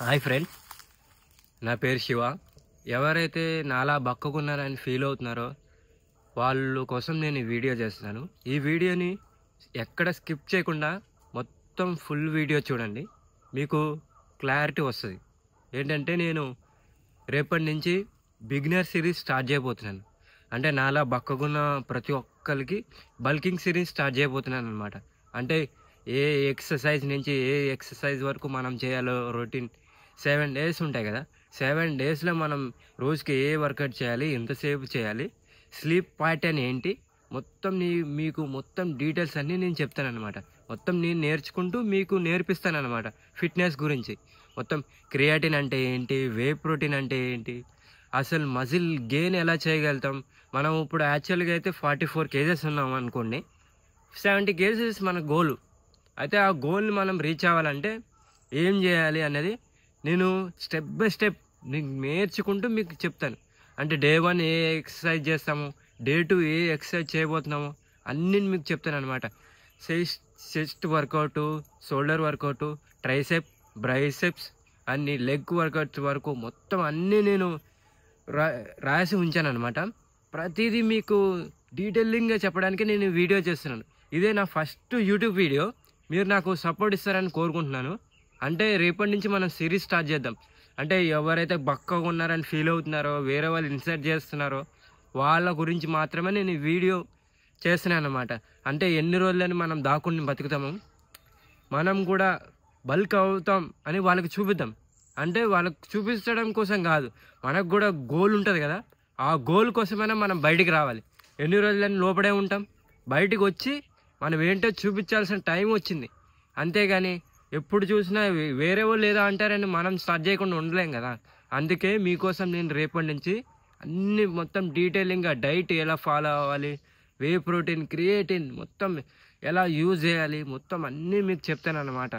Hi friend, నా పేరు శివ. ఎవరైతే నాలా బక్కకున్నారని ఫీల్ అవుతున్నారో వాళ్ళు కోసం నేను ఈ వీడియో చేస్తున్నాను. ఈ వీడియోని ఎక్కడ స్కిప్ చేయకుండా మొత్తం ఫుల్ వీడియో చూడండి, మీకు క్లారిటీ వస్తుంది. ఏంటంటే నేను రేపటి నుంచి బిగినర్ సిరీస్ స్టార్ట్ చేయబోతున్నాను. అంటే నాలా బక్కకున్న ప్రతి ఒక్కరికి బల్కింగ్ సిరీస్ స్టార్ట్ చేయబోతున్నాను అనమాట. అంటే ఏ ఎక్సర్సైజ్ నుంచి ఏ ఎక్సర్సైజ్ వరకు మనం చేయాలో రొటీన్ 7 డేస్ ఉంటాయి కదా. 7 డేస్లో మనం రోజుకి ఏ వర్కౌట్ చేయాలి, ఎంతసేపు చేయాలి, స్లీప్ ప్యాటర్న్ ఏంటి, మొత్తం మీకు మొత్తం డీటెయిల్స్ అన్నీ నేను చెప్తానన్నమాట. మొత్తం నేను నేర్చుకుంటూ మీకు నేర్పిస్తానన్నమాట. ఫిట్నెస్ గురించి మొత్తం క్రియాటిన్ అంటే ఏంటి, వే ప్రోటీన్ అంటే ఏంటి, అసలు మజిల్ గెయిన్ ఎలా చేయగలుగుతాం. మనం ఇప్పుడు యాక్చువల్గా అయితే 44 కేజెస్ ఉన్నాం అనుకోండి. 70 కేజెస్ మన గోల్. అయితే ఆ గోల్ని మనం రీచ్ అవ్వాలంటే ఏం చేయాలి అనేది నేను స్టెప్ బై స్టెప్ నీకు నేర్చుకుంటూ మీకు చెప్తాను. అంటే డే 1 ఏ ఎక్సర్సైజ్ చేస్తాము, డే 2 ఏ ఎక్సర్సైజ్ చేయబోతున్నాము అన్నీ మీకు చెప్తాను అనమాట. చెస్ట్ వర్కౌటు, షోల్డర్ వర్కౌటు, ట్రైసెప్, బ్రైసెప్స్, అన్ని లెగ్ వర్కౌట్స్ వరకు మొత్తం అన్నీ నేను రాసి ఉంచాను అనమాట. ప్రతిదీ మీకు డీటెయిలింగ్గా చెప్పడానికి నేను వీడియో చేస్తున్నాను. ఇదే నా ఫస్ట్ యూట్యూబ్ వీడియో. మీరు నాకు సపోర్ట్ ఇస్తారని కోరుకుంటున్నాను. అంటే రేపటి నుంచి మనం సిరీస్ స్టార్ట్ చేద్దాం. అంటే ఎవరైతే బక్కగా ఉన్నారని ఫీల్ అవుతున్నారో, వేరే వాళ్ళు ఇన్సర్ట్ చేస్తున్నారో వాళ్ళ గురించి మాత్రమే నేను ఈ వీడియో చేస్తున్నాను అన్నమాట. అంటే ఎన్ని రోజులని మనం దాక్కుని బతుకుతాము, మనం కూడా బల్క్ అవుతాం అని వాళ్ళకి చూపిద్దాం. అంటే వాళ్ళకి చూపించడం కోసం కాదు, మనకు కూడా గోల్ ఉంటుంది కదా. ఆ గోల్ కోసమైనా మనం బయటికి రావాలి. ఎన్ని రోజులని లోపడే ఉంటాం, బయటికి వచ్చి మనం ఏంటో చూపించాల్సిన టైం వచ్చింది. అంతేగాని ఎప్పుడు చూసినా వేరే వాళ్ళు ఏదో అంటారని మనం స్టార్ట్ చేయకుండా ఉండలేం కదా. అందుకే మీకోసం నేను రేపటి నుంచి అన్ని మొత్తం డీటెయిలింగ్గా డైట్ ఎలా ఫాలో అవ్వాలి, వే ప్రోటీన్, క్రియేటిన్ మొత్తం ఎలా యూజ్ చేయాలి, మొత్తం అన్నీ మీకు చెప్తాను అన్నమాట.